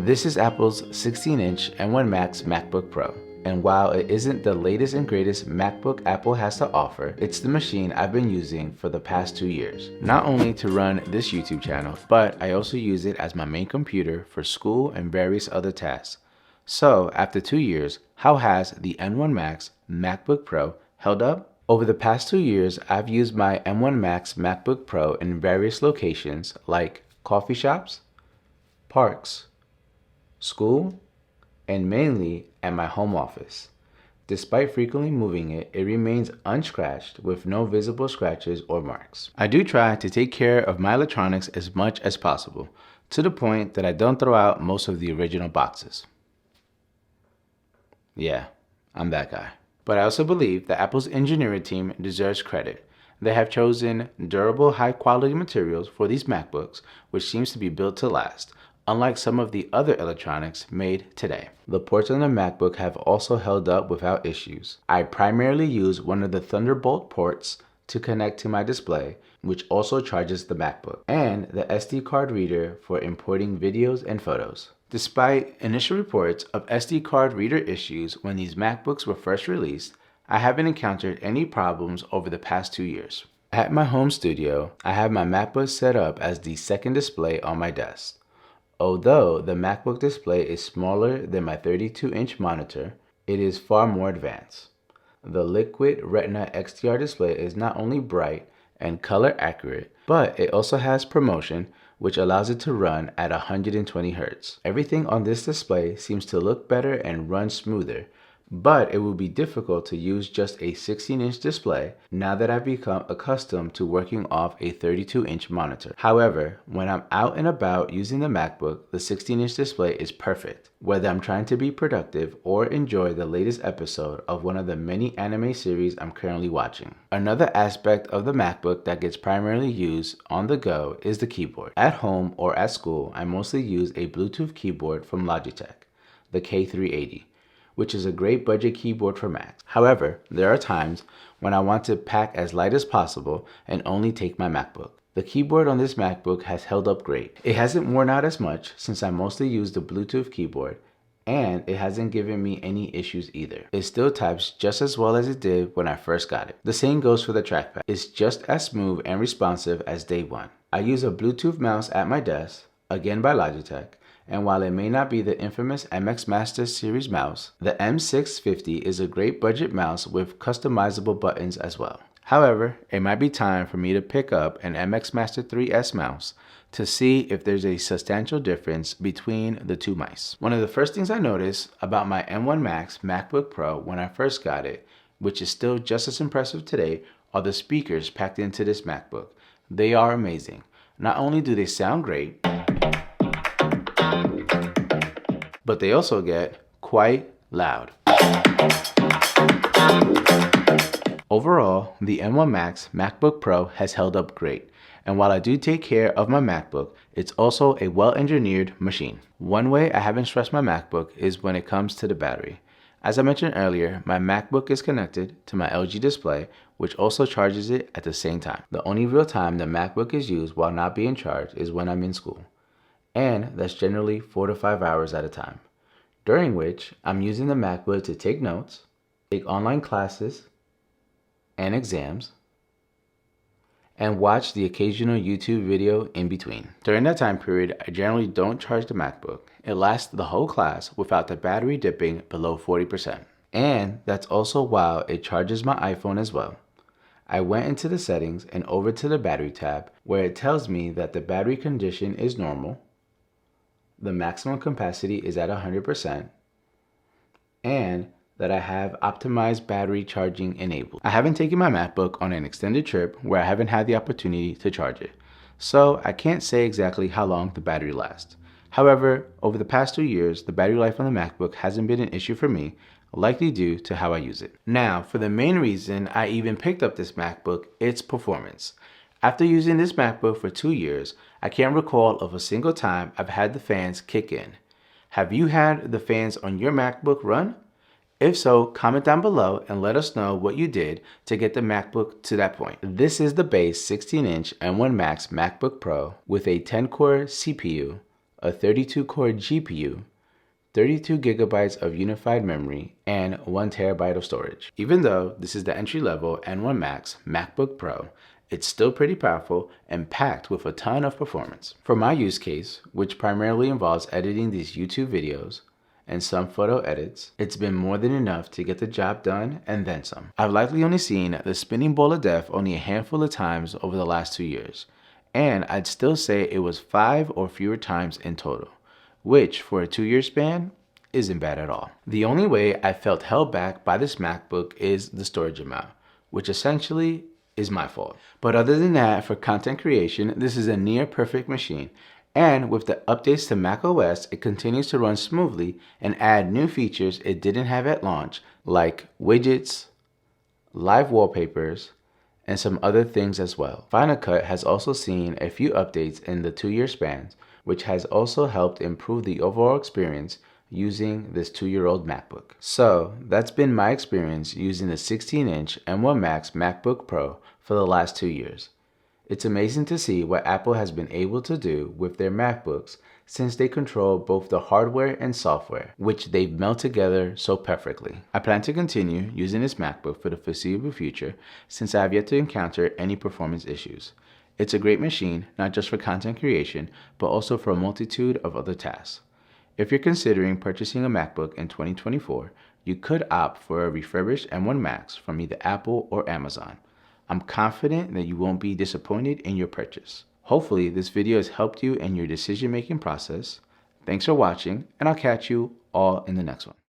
This is Apple's 16-inch M1 Max MacBook Pro. And while it isn't the latest and greatest MacBook Apple has to offer, it's the machine I've been using for the past 2 years. Not only to run this YouTube channel, but I also use it as my main computer for school and various other tasks. So after 2 years, how has the M1 Max MacBook Pro held up? Over the past 2 years, I've used my M1 Max MacBook Pro in various locations like coffee shops, parks, school, and mainly at my home office. Despite frequently moving it, it remains unscratched with no visible scratches or marks. I do try to take care of my electronics as much as possible, to the point that I don't throw out most of the original boxes. Yeah, I'm that guy. But I also believe that Apple's engineering team deserves credit. They have chosen durable, high-quality materials for these MacBooks, which seems to be built to last, unlike some of the other electronics made today. The ports on the MacBook have also held up without issues. I primarily use one of the Thunderbolt ports to connect to my display, which also charges the MacBook, and the SD card reader for importing videos and photos. Despite initial reports of SD card reader issues when these MacBooks were first released, I haven't encountered any problems over the past 2 years. At my home studio, I have my MacBook set up as the second display on my desk. Although the MacBook display is smaller than my 32-inch monitor, it is far more advanced. The Liquid Retina XDR display is not only bright and color accurate, but it also has ProMotion, which allows it to run at 120 Hz. Everything on this display seems to look better and run smoother, but it will be difficult to use just a 16-inch display now that I've become accustomed to working off a 32-inch monitor. However, when I'm out and about using the MacBook, the 16-inch display is perfect, whether I'm trying to be productive or enjoy the latest episode of one of the many anime series I'm currently watching. Another aspect of the MacBook that gets primarily used on the go is the keyboard. At home or at school, I mostly use a Bluetooth keyboard from Logitech, the K380. Which is a great budget keyboard for Macs. However, there are times when I want to pack as light as possible and only take my MacBook. The keyboard on this MacBook has held up great. It hasn't worn out as much since I mostly use the Bluetooth keyboard, and it hasn't given me any issues either. It still types just as well as it did when I first got it. The same goes for the trackpad. It's just as smooth and responsive as day one. I use a Bluetooth mouse at my desk, again by Logitech, and while it may not be the infamous MX Master series mouse, the M650 is a great budget mouse with customizable buttons as well. However, it might be time for me to pick up an MX Master 3S mouse to see if there's a substantial difference between the two mice. One of the first things I noticed about my M1 Max MacBook Pro when I first got it, which is still just as impressive today, are the speakers packed into this MacBook. They are amazing. Not only do they sound great, but they also get quite loud. Overall, the M1 Max MacBook Pro has held up great, and while I do take care of my MacBook, it's also a well-engineered machine. One way I haven't stressed my MacBook is when it comes to the battery. As I mentioned earlier, my MacBook is connected to my LG display, which also charges it at the same time. The only real time the MacBook is used while not being charged is when I'm in school, and that's generally 4 to 5 hours at a time, during which I'm using the MacBook to take notes, take online classes and exams, and watch the occasional YouTube video in between. During that time period, I generally don't charge the MacBook. It lasts the whole class without the battery dipping below 40%. And that's also while it charges my iPhone as well. I went into the settings and over to the battery tab, where it tells me that the battery condition is normal, the maximum capacity is at 100%, and that I have optimized battery charging enabled. I haven't taken my MacBook on an extended trip where I haven't had the opportunity to charge it, so I can't say exactly how long the battery lasts. However, over the past 2 years, the battery life on the MacBook hasn't been an issue for me, likely due to how I use it. Now, for the main reason I even picked up this MacBook, its performance. After using this MacBook for 2 years, I can't recall of a single time I've had the fans kick in. Have you had the fans on your MacBook run? If so, comment down below and let us know what you did to get the MacBook to that point. This is the base 16-inch M1 Max MacBook Pro with a 10-core CPU, a 32-core GPU, 32 gigabytes of unified memory, and 1 terabyte of storage. Even though this is the entry-level M1 Max MacBook Pro, it's still pretty powerful and packed with a ton of performance. For my use case, which primarily involves editing these YouTube videos and some photo edits, it's been more than enough to get the job done and then some. I've likely only seen the spinning ball of death only a handful of times over the last 2 years, and I'd still say it was 5 or fewer times in total, which for a 2-year span isn't bad at all. The only way I felt held back by this MacBook is the storage amount, which essentially is my fault. But other than that, for content creation, this is a near perfect machine. And with the updates to macOS, it continues to run smoothly and add new features it didn't have at launch, like widgets, live wallpapers, and some other things as well. Final Cut has also seen a few updates in the 2-year spans, which has also helped improve the overall experience using this 2-year-old MacBook. So that's been my experience using the 16-inch M1 Max MacBook Pro for the last 2 years. It's amazing to see what Apple has been able to do with their MacBooks since they control both the hardware and software, which they've melded together so perfectly. I plan to continue using this MacBook for the foreseeable future since I have yet to encounter any performance issues. It's a great machine, not just for content creation, but also for a multitude of other tasks. If you're considering purchasing a MacBook in 2024, you could opt for a refurbished M1 Max from either Apple or Amazon. I'm confident that you won't be disappointed in your purchase. Hopefully, this video has helped you in your decision-making process. Thanks for watching, and I'll catch you all in the next one.